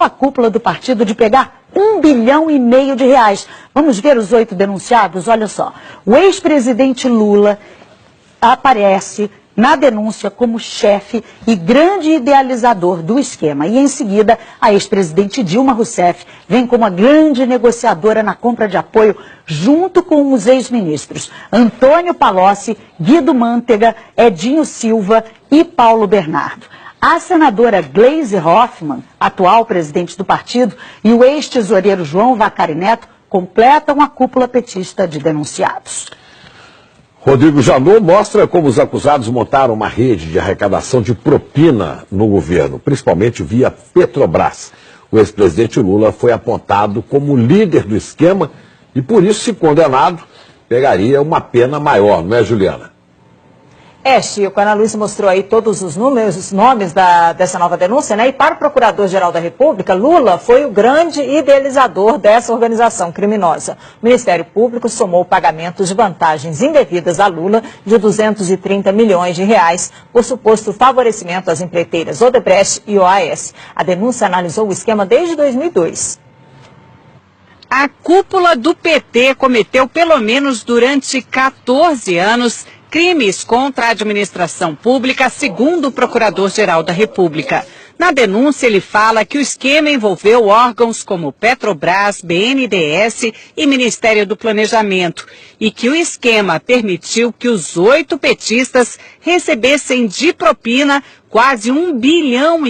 a cúpula do partido de pegar R$1,5 bilhão. Vamos ver os 8 denunciados? Olha só, o ex-presidente Lula aparece na denúncia como chefe e grande idealizador do esquema. E em seguida, a ex-presidente Dilma Rousseff vem como a grande negociadora na compra de apoio junto com os ex-ministros Antônio Palocci, Guido Mantega, Edinho Silva e Paulo Bernardo. A senadora Gleisi Hoffmann, atual presidente do partido, e o ex-tesoureiro João Vacari Neto completam a cúpula petista de denunciados. Rodrigo Janot mostra como os acusados montaram uma rede de arrecadação de propina no governo, principalmente via Petrobras. O ex-presidente Lula foi apontado como líder do esquema e, por isso, se condenado, pegaria uma pena maior, não é, Juliana? Chico, a Ana Luísa mostrou aí todos os números, os nomes dessa nova denúncia, né? E para o Procurador-Geral da República, Lula foi o grande idealizador dessa organização criminosa. O Ministério Público somou pagamentos de vantagens indevidas a Lula de R$230 milhões por suposto favorecimento às empreiteiras Odebrecht e OAS. A denúncia analisou o esquema desde 2002. A cúpula do PT cometeu, pelo menos durante 14 anos, crimes contra a administração pública, segundo o Procurador-Geral da República. Na denúncia, ele fala que o esquema envolveu órgãos como Petrobras, BNDES e Ministério do Planejamento e que o esquema permitiu que os 8 petistas recebessem de propina quase R$1,5 bilhão.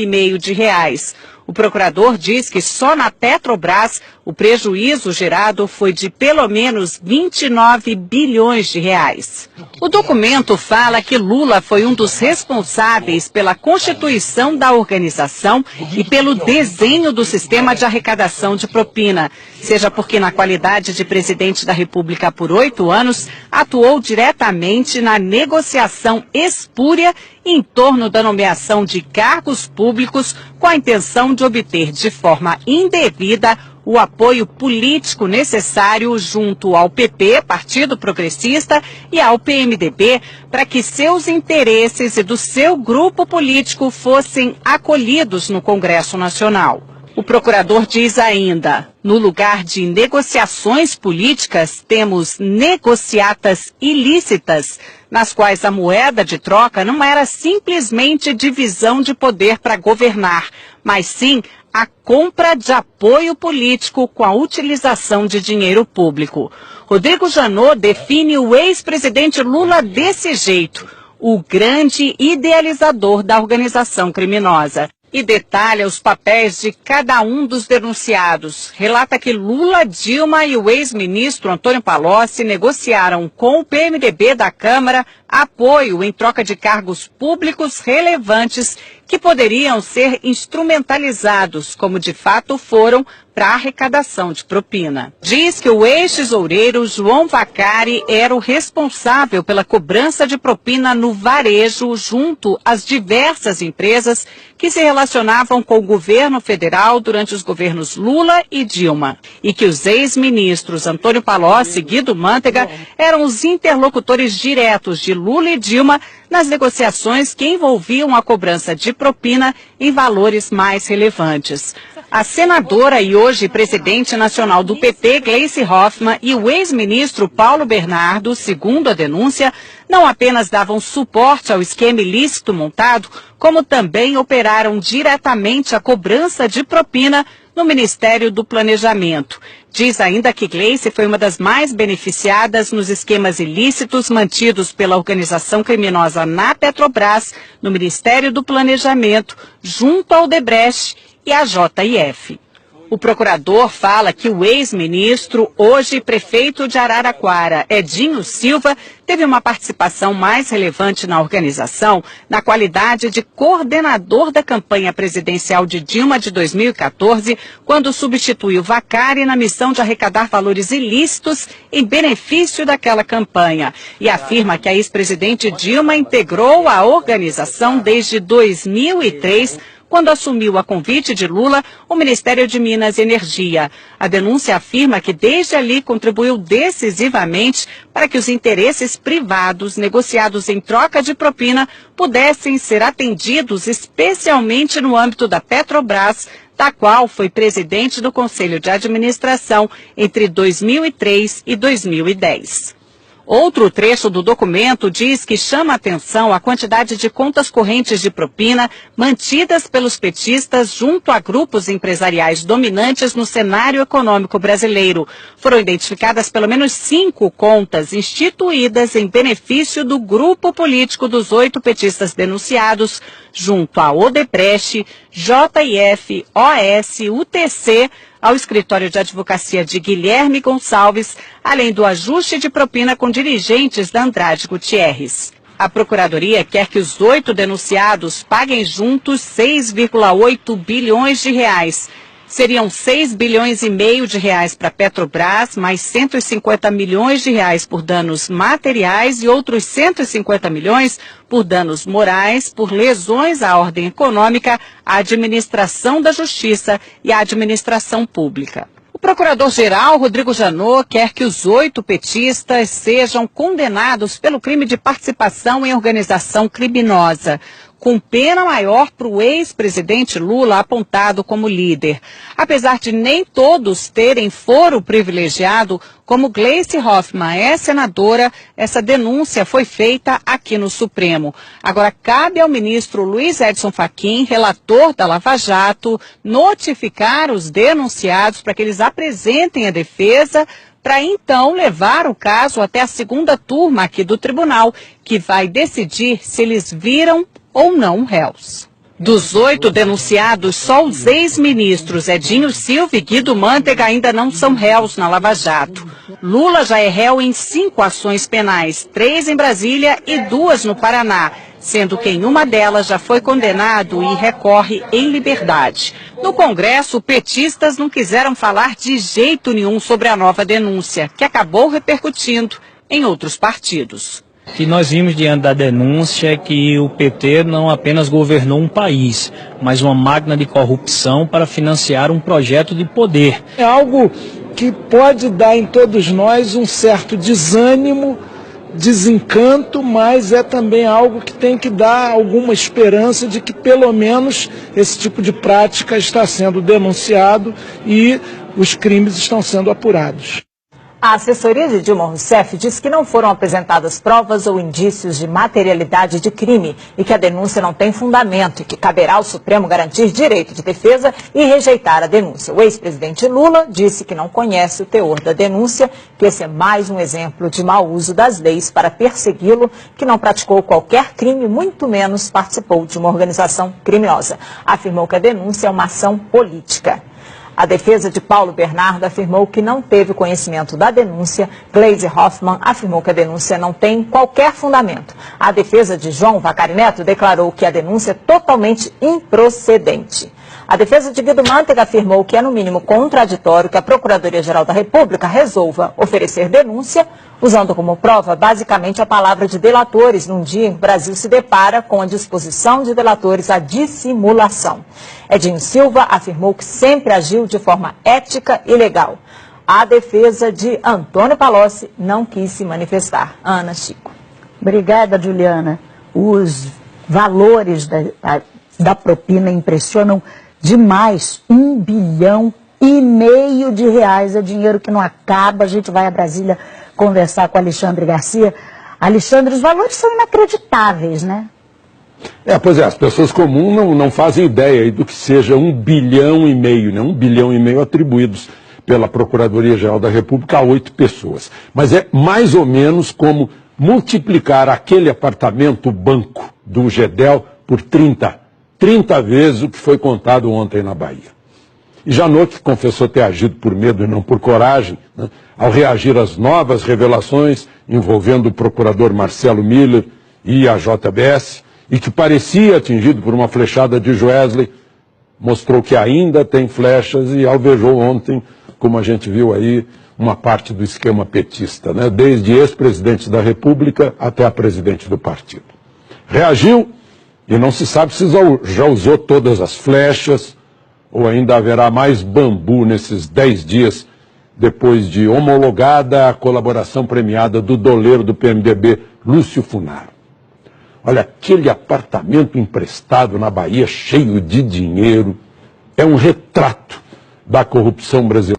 O procurador diz que só na Petrobras o prejuízo gerado foi de pelo menos R$29 bilhões. O documento fala que Lula foi um dos responsáveis pela constituição da organização e pelo desenho do sistema de arrecadação de propina, seja porque na qualidade de presidente da República por 8 anos, atuou diretamente na negociação espúria em torno da nomeação de cargos públicos com a intenção de obter de forma indevida o apoio político necessário junto ao PP, Partido Progressista, e ao PMDB, para que seus interesses e do seu grupo político fossem acolhidos no Congresso Nacional. O procurador diz ainda, no lugar de negociações políticas, temos negociatas ilícitas, nas quais a moeda de troca não era simplesmente divisão de poder para governar, mas sim a compra de apoio político com a utilização de dinheiro público. Rodrigo Janot define o ex-presidente Lula desse jeito, o grande idealizador da organização criminosa. E detalha os papéis de cada um dos denunciados. Relata que Lula, Dilma e o ex-ministro Antônio Palocci negociaram com o PMDB da Câmara apoio em troca de cargos públicos relevantes que poderiam ser instrumentalizados, como de fato foram, para a arrecadação de propina. Diz que o ex-tesoureiro João Vacari era o responsável pela cobrança de propina no varejo junto às diversas empresas que se relacionavam com o governo federal durante os governos Lula e Dilma. E que os ex-ministros Antônio Palocci e Guido Mantega eram os interlocutores diretos de Lula e Dilma nas negociações que envolviam a cobrança de propina em valores mais relevantes. A senadora e hoje presidente nacional do PT, Gleisi Hoffmann, e o ex-ministro Paulo Bernardo, segundo a denúncia, não apenas davam suporte ao esquema ilícito montado, como também operaram diretamente a cobrança de propina no Ministério do Planejamento. Diz ainda que Gleisi foi uma das mais beneficiadas nos esquemas ilícitos mantidos pela organização criminosa na Petrobras, no Ministério do Planejamento, junto ao Odebrecht e a JF. O procurador fala que o ex-ministro, hoje prefeito de Araraquara, Edinho Silva, teve uma participação mais relevante na organização na qualidade de coordenador da campanha presidencial de Dilma de 2014, quando substituiu Vacari na missão de arrecadar valores ilícitos em benefício daquela campanha. E afirma que a ex-presidente Dilma integrou a organização desde 2003, quando assumiu a convite de Lula o Ministério de Minas e Energia. A denúncia afirma que desde ali contribuiu decisivamente para que os interesses privados negociados em troca de propina pudessem ser atendidos, especialmente no âmbito da Petrobras, da qual foi presidente do Conselho de Administração entre 2003 e 2010. Outro trecho do documento diz que chama atenção a quantidade de contas correntes de propina mantidas pelos petistas junto a grupos empresariais dominantes no cenário econômico brasileiro. Foram identificadas pelo menos 5 contas instituídas em benefício do grupo político dos 8 petistas denunciados, junto a Odebrecht, JIF, OS, UTC, ao escritório de advocacia de Guilherme Gonçalves, além do ajuste de propina com dirigentes da Andrade Gutierrez. A Procuradoria quer que os 8 denunciados paguem juntos 6,8 bilhões de reais. Seriam 6 bilhões e meio de reais para a Petrobras, mais 150 milhões de reais por danos materiais e outros 150 milhões por danos morais, por lesões à ordem econômica, à administração da justiça e à administração pública. O procurador-geral, Rodrigo Janot, quer que os 8 petistas sejam condenados pelo crime de participação em organização criminosa, com pena maior para o ex-presidente Lula apontado como líder. Apesar de nem todos terem foro privilegiado, como Gleice Hoffmann é senadora, essa denúncia foi feita aqui no Supremo. Agora, cabe ao ministro Luiz Edson Fachin, relator da Lava Jato, notificar os denunciados para que eles apresentem a defesa, para então levar o caso até a segunda turma aqui do tribunal, que vai decidir se eles viram ou não réus. Dos 8 denunciados, só os ex-ministros Edinho Silva e Guido Mantega ainda não são réus na Lava Jato. Lula já é réu em 5 ações penais, 3 em Brasília e 2 no Paraná, sendo que em uma delas já foi condenado e recorre em liberdade. No Congresso, petistas não quiseram falar de jeito nenhum sobre a nova denúncia, que acabou repercutindo em outros partidos. Que nós vimos diante da denúncia que o PT não apenas governou um país, mas uma máquina de corrupção para financiar um projeto de poder. É algo que pode dar em todos nós um certo desânimo, desencanto, mas é também algo que tem que dar alguma esperança de que pelo menos esse tipo de prática está sendo denunciado e os crimes estão sendo apurados. A assessoria de Dilma Rousseff diz que não foram apresentadas provas ou indícios de materialidade de crime e que a denúncia não tem fundamento e que caberá ao Supremo garantir direito de defesa e rejeitar a denúncia. O ex-presidente Lula disse que não conhece o teor da denúncia, que esse é mais um exemplo de mau uso das leis para persegui-lo, que não praticou qualquer crime, muito menos participou de uma organização criminosa. Afirmou que a denúncia é uma ação política. A defesa de Paulo Bernardo afirmou que não teve conhecimento da denúncia. Gleice Hoffmann afirmou que a denúncia não tem qualquer fundamento. A defesa de João Vacari Neto declarou que a denúncia é totalmente improcedente. A defesa de Guido Mantega afirmou que é no mínimo contraditório que a Procuradoria-Geral da República resolva oferecer denúncia, usando como prova basicamente a palavra de delatores, num dia em que o Brasil se depara com a disposição de delatores à dissimulação. Edinho Silva afirmou que sempre agiu de forma ética e legal. A defesa de Antônio Palocci não quis se manifestar. Ana, Chico. Obrigada, Juliana. Os valores da propina impressionam demais. 1,5 bilhão de reais é dinheiro que não acaba. A gente vai a Brasília conversar com Alexandre Garcia. Alexandre, os valores são inacreditáveis, né? Pois é, as pessoas comuns não fazem ideia do que seja 1,5 bilhão, né? 1,5 bilhão atribuídos pela Procuradoria-Geral da República a 8 pessoas. Mas é mais ou menos como multiplicar aquele apartamento banco do Gedel por 30 vezes o que foi contado ontem na Bahia. E Janot, que confessou ter agido por medo e não por coragem, né, ao reagir às novas revelações envolvendo o procurador Marcelo Miller e a JBS, e que parecia atingido por uma flechada de Joesley, mostrou que ainda tem flechas e alvejou ontem, como a gente viu aí, uma parte do esquema petista, né, desde ex-presidente da República até a presidente do partido. Reagiu E não se sabe se já usou todas as flechas ou ainda haverá mais bambu nesses 10 dias depois de homologada a colaboração premiada do doleiro do PMDB, Lúcio Funaro. Olha, aquele apartamento emprestado na Bahia cheio de dinheiro é um retrato da corrupção brasileira.